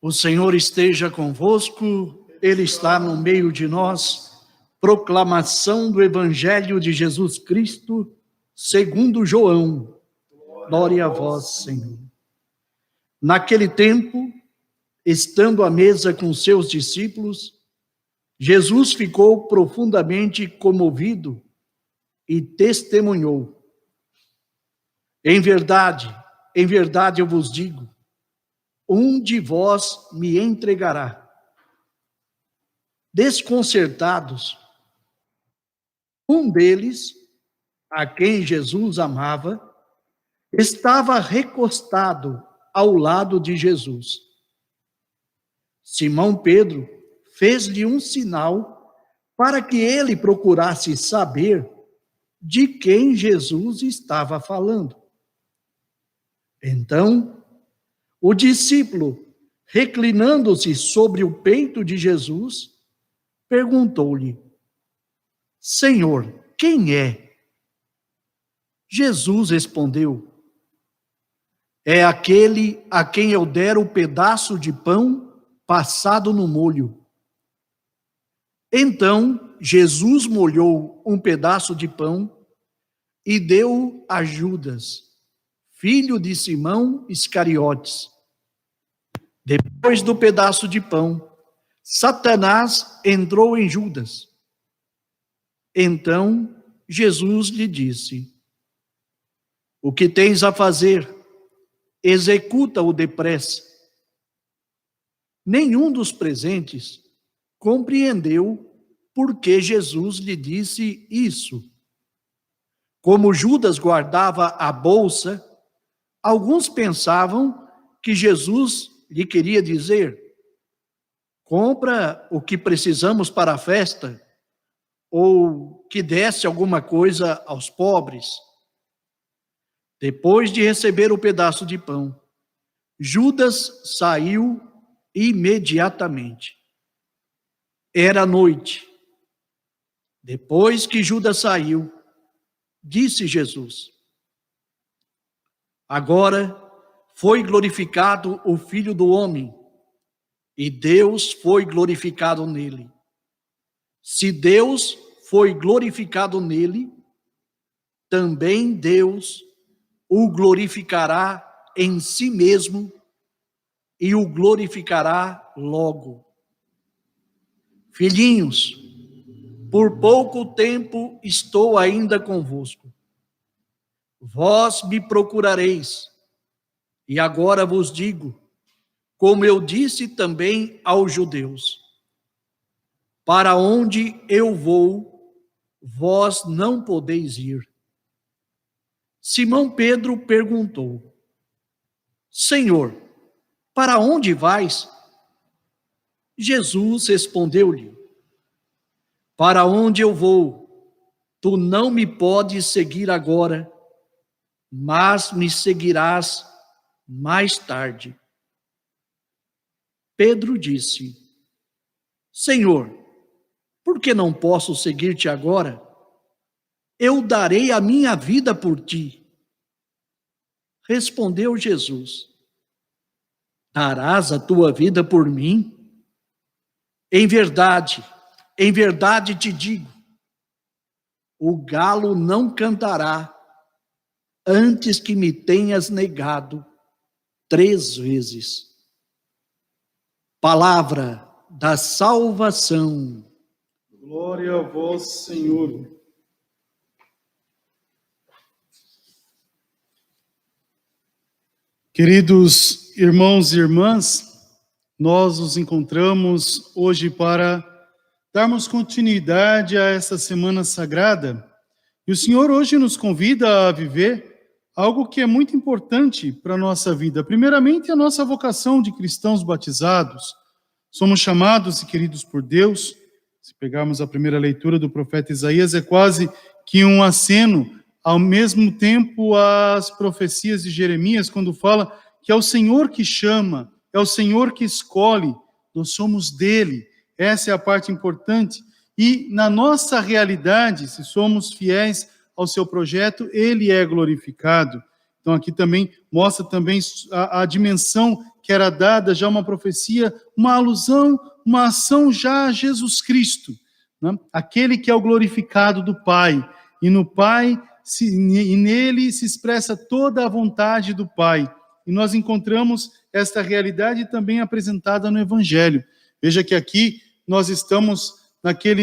O Senhor esteja convosco, Ele está no meio de nós. Proclamação do Evangelho de Jesus Cristo, segundo João. Glória a vós, Senhor. Naquele tempo, estando à mesa com seus discípulos, Jesus ficou profundamente comovido e testemunhou: em verdade eu vos digo, um de vós me entregará. Desconcertados, um deles, a quem Jesus amava, estava recostado ao lado de Jesus. Simão Pedro fez-lhe um sinal para que ele procurasse saber de quem Jesus estava falando. Então, o discípulo, reclinando-se sobre o peito de Jesus, perguntou-lhe: Senhor, quem é? Jesus respondeu: é aquele a quem eu der o pedaço de pão passado no molho. Então, Jesus molhou um pedaço de pão e deu a Judas, filho de Simão Iscariotes. Depois do pedaço de pão, Satanás entrou em Judas. Então, Jesus lhe disse: o que tens a fazer, executa-o depressa. Nenhum dos presentes compreendeu por que Jesus lhe disse isso. Como Judas guardava a bolsa, alguns pensavam que Jesus lhe queria dizer: compra o que precisamos para a festa, ou que desse alguma coisa aos pobres. Depois de receber o pedaço de pão, Judas saiu imediatamente. Era noite. Depois que Judas saiu, disse Jesus: agora foi glorificado o Filho do Homem, e Deus foi glorificado nele. Se Deus foi glorificado nele, também Deus o glorificará em si mesmo e o glorificará logo. Filhinhos, por pouco tempo estou ainda convosco. Vós me procurareis, e agora vos digo, como eu disse também aos judeus: para onde eu vou, vós não podeis ir. Simão Pedro perguntou: Senhor, para onde vais? Jesus respondeu-lhe: para onde eu vou, tu não me podes seguir agora, mas me seguirás mais tarde. Pedro disse: Senhor, por que não posso seguir-te agora? Eu darei a minha vida por ti. Respondeu Jesus: darás a tua vida por mim? Em verdade te digo, o galo não cantará antes que me tenhas negado 3 vezes. Palavra da salvação. Glória a vós, Senhor. Queridos irmãos e irmãs, nós nos encontramos hoje para darmos continuidade a essa semana sagrada. E o Senhor hoje nos convida a viver algo que é muito importante para a nossa vida. Primeiramente, a nossa vocação de cristãos batizados. Somos chamados e queridos por Deus. Se pegarmos a primeira leitura do profeta Isaías, é quase que um aceno, ao mesmo tempo, às profecias de Jeremias, quando fala que é o Senhor que chama, é o Senhor que escolhe, nós somos dele. Essa é a parte importante. E na nossa realidade, se somos fiéis ao seu projeto, ele é glorificado. Então aqui também mostra também a dimensão que que era dada, já uma profecia, uma alusão, uma ação já a Jesus Cristo, né? Aquele que é o glorificado do Pai, e no Pai, e nele se expressa toda a vontade do Pai. E nós encontramos esta realidade também apresentada no Evangelho. Veja que aqui nós estamos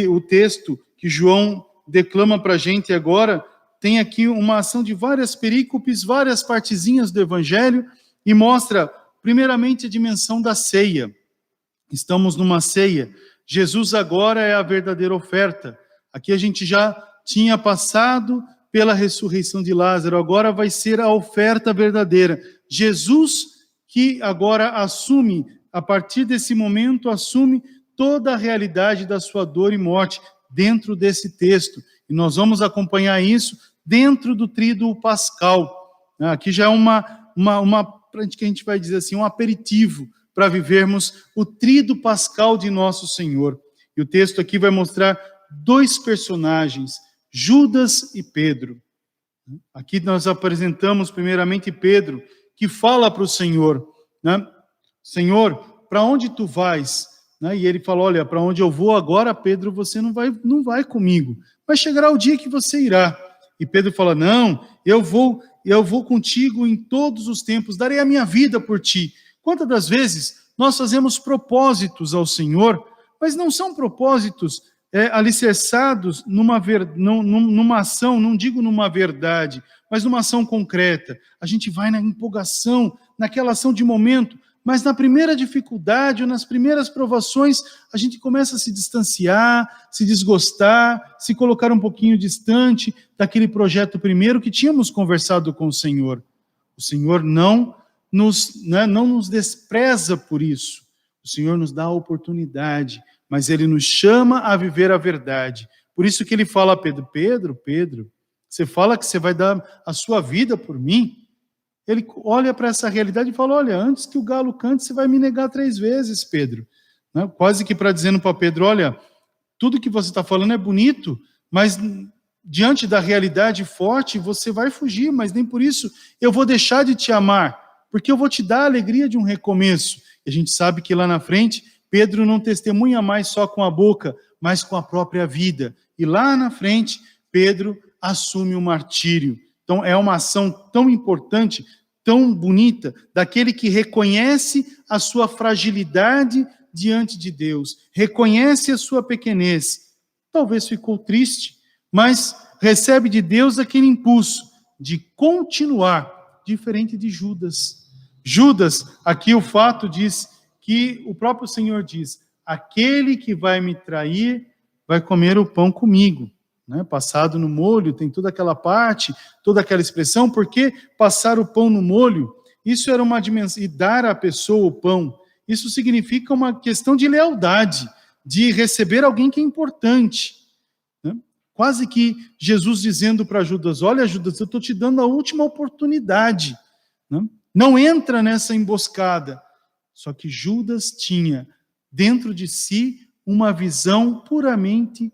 o texto que João declama para a gente agora, tem aqui uma ação de várias perícopes, várias partezinhas do Evangelho, e mostra, primeiramente, a dimensão da ceia. Estamos numa ceia. Jesus agora é a verdadeira oferta. Aqui a gente já tinha passado pela ressurreição de Lázaro, agora vai ser a oferta verdadeira. Jesus que agora assume, a partir desse momento, assume toda a realidade da sua dor e morte dentro desse texto. E nós vamos acompanhar isso dentro do tríduo pascal. Aqui já é que a gente vai dizer assim, um aperitivo para vivermos o tríduo pascal de nosso Senhor. E o texto aqui vai mostrar dois personagens, Judas e Pedro. Aqui nós apresentamos primeiramente Pedro, que fala para o Senhor, né? Senhor, para onde tu vais? Né? E ele fala, olha, para onde eu vou agora, Pedro, você não vai comigo. Vai chegar o dia que você irá. E Pedro fala, não, eu vou contigo em todos os tempos, darei a minha vida por ti. Quantas das vezes nós fazemos propósitos ao Senhor, mas não são propósitos alicerçados numa ação, não digo numa verdade, mas numa ação concreta. A gente vai na empolgação, naquela ação de momento, mas na primeira dificuldade ou nas primeiras provações, a gente começa a se distanciar, se desgostar, se colocar um pouquinho distante daquele projeto primeiro que tínhamos conversado com o Senhor. O Senhor não nos despreza por isso. O Senhor nos dá a oportunidade, mas Ele nos chama a viver a verdade. Por isso que Ele fala a Pedro, Pedro, você fala que você vai dar a sua vida por mim? Ele olha para essa realidade e fala, olha, antes que o galo cante, você vai me negar 3 vezes, Pedro. Né? Quase que para dizendo para Pedro, olha, tudo que você está falando é bonito, mas diante da realidade forte, você vai fugir, mas nem por isso eu vou deixar de te amar, porque eu vou te dar a alegria de um recomeço. E a gente sabe que lá na frente, Pedro não testemunha mais só com a boca, mas com a própria vida. E lá na frente, Pedro assume o martírio. Então, é uma ação tão importante, tão bonita, daquele que reconhece a sua fragilidade diante de Deus, reconhece a sua pequenez. Talvez ficou triste, mas recebe de Deus aquele impulso de continuar, diferente de Judas. Judas, aqui o fato diz que o próprio Senhor diz, aquele que vai me trair vai comer o pão comigo. Né, passado no molho, tem toda aquela parte, toda aquela expressão, porque passar o pão no molho, isso era uma dimensão, e dar à pessoa o pão, isso significa uma questão de lealdade, de receber alguém que é importante. Né? Quase que Jesus dizendo para Judas, olha Judas, eu estou te dando a última oportunidade, né? Não entra nessa emboscada. Só que Judas tinha dentro de si uma visão puramente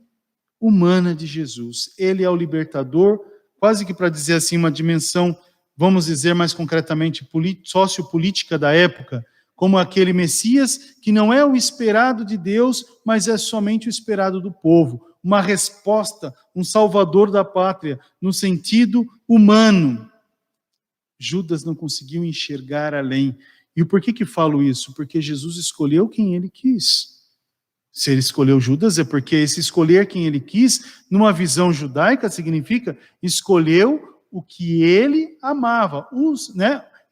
humana de Jesus. Ele é o libertador, quase que para dizer assim, uma dimensão, vamos dizer mais concretamente, sociopolítica da época, como aquele Messias que não é o esperado de Deus, mas é somente o esperado do povo. Uma resposta, um salvador da pátria, no sentido humano. Judas não conseguiu enxergar além. E por que falo isso? Porque Jesus escolheu quem ele quis. Se ele escolheu Judas, é porque esse escolher quem ele quis, numa visão judaica, significa escolheu o que ele amava.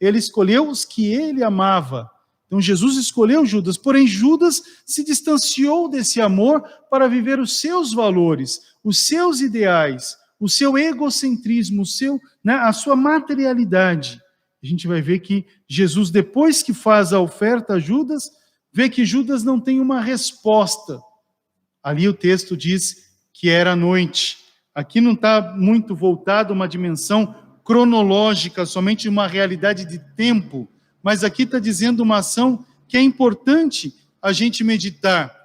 Ele escolheu os que ele amava. Então Jesus escolheu Judas, porém Judas se distanciou desse amor para viver os seus valores, os seus ideais, o seu egocentrismo, a sua materialidade. A gente vai ver que Jesus, depois que faz a oferta a Judas, vê que Judas não tem uma resposta. Ali o texto diz que era noite. Aqui não está muito voltado a uma dimensão cronológica, somente uma realidade de tempo, mas aqui está dizendo uma ação que é importante a gente meditar.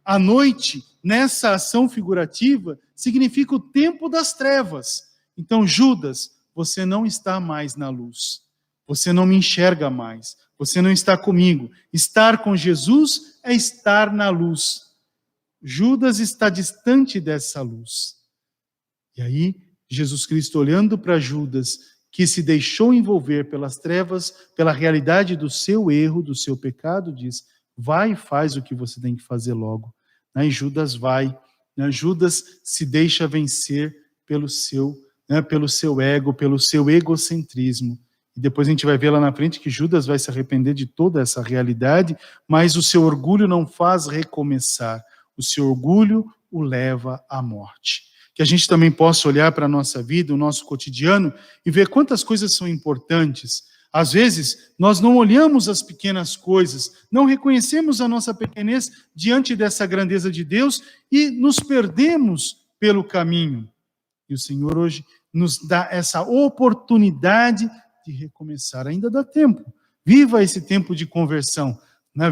A noite, nessa ação figurativa, significa o tempo das trevas. Então, Judas, você não está mais na luz. Você não me enxerga mais. Você não está comigo. Estar com Jesus é estar na luz. Judas está distante dessa luz. E aí, Jesus Cristo, olhando para Judas, que se deixou envolver pelas trevas, pela realidade do seu erro, do seu pecado, diz: vai e faz o que você tem que fazer logo. E Judas vai. Judas se deixa vencer pelo seu ego, pelo seu egocentrismo. E depois a gente vai ver lá na frente que Judas vai se arrepender de toda essa realidade, mas o seu orgulho não faz recomeçar. O seu orgulho o leva à morte. Que a gente também possa olhar para a nossa vida, o nosso cotidiano, e ver quantas coisas são importantes. Às vezes, nós não olhamos as pequenas coisas, não reconhecemos a nossa pequenez diante dessa grandeza de Deus e nos perdemos pelo caminho. E o Senhor hoje nos dá essa oportunidade de recomeçar. Ainda dá tempo. Viva esse tempo de conversão.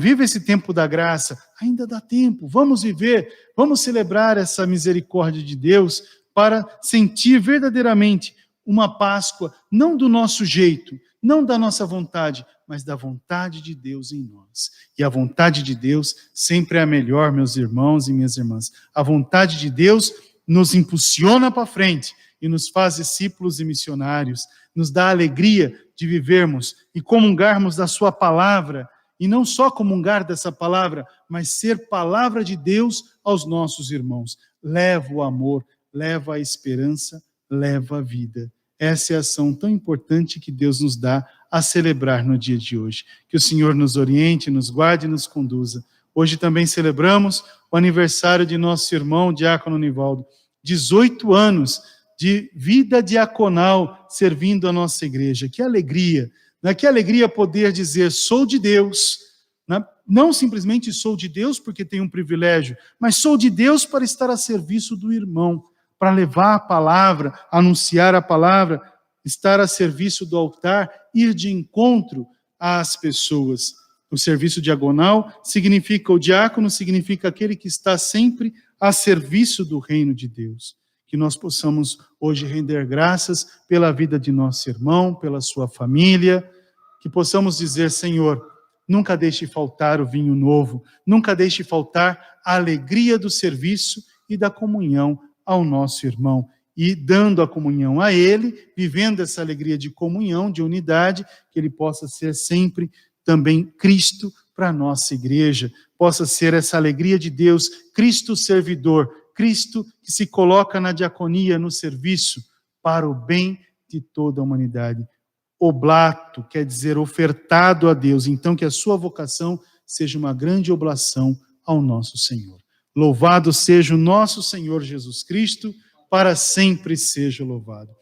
Viva esse tempo da graça. Ainda dá tempo. Vamos viver, vamos celebrar essa misericórdia de Deus para sentir verdadeiramente uma Páscoa, não do nosso jeito, não da nossa vontade, mas da vontade de Deus em nós. E a vontade de Deus sempre é a melhor, meus irmãos e minhas irmãs. A vontade de Deus nos impulsiona para frente e nos faz discípulos e missionários, nos dá a alegria de vivermos e comungarmos da sua palavra, e não só comungar dessa palavra, mas ser palavra de Deus aos nossos irmãos. Leva o amor, leva a esperança, leva a vida. Essa é a ação tão importante que Deus nos dá a celebrar no dia de hoje. Que o Senhor nos oriente, nos guarde e nos conduza. Hoje também celebramos o aniversário de nosso irmão, Diácono Nivaldo. 18 anos de vida diaconal servindo a nossa igreja. Que alegria! Que alegria poder dizer, sou de Deus. Não simplesmente sou de Deus porque tenho um privilégio, mas sou de Deus para estar a serviço do irmão, para levar a palavra, anunciar a palavra, estar a serviço do altar, ir de encontro às pessoas. O serviço diaconal significa, o diácono significa aquele que está sempre a serviço do reino de Deus. Que nós possamos hoje render graças pela vida de nosso irmão, pela sua família, que possamos dizer, Senhor, nunca deixe faltar o vinho novo, nunca deixe faltar a alegria do serviço e da comunhão ao nosso irmão. E dando a comunhão a ele, vivendo essa alegria de comunhão, de unidade, que ele possa ser sempre também Cristo para a nossa igreja, possa ser essa alegria de Deus, Cristo servidor, Cristo que se coloca na diaconia, no serviço, para o bem de toda a humanidade. Oblato quer dizer ofertado a Deus, então que a sua vocação seja uma grande oblação ao nosso Senhor. Louvado seja o nosso Senhor Jesus Cristo, para sempre seja louvado.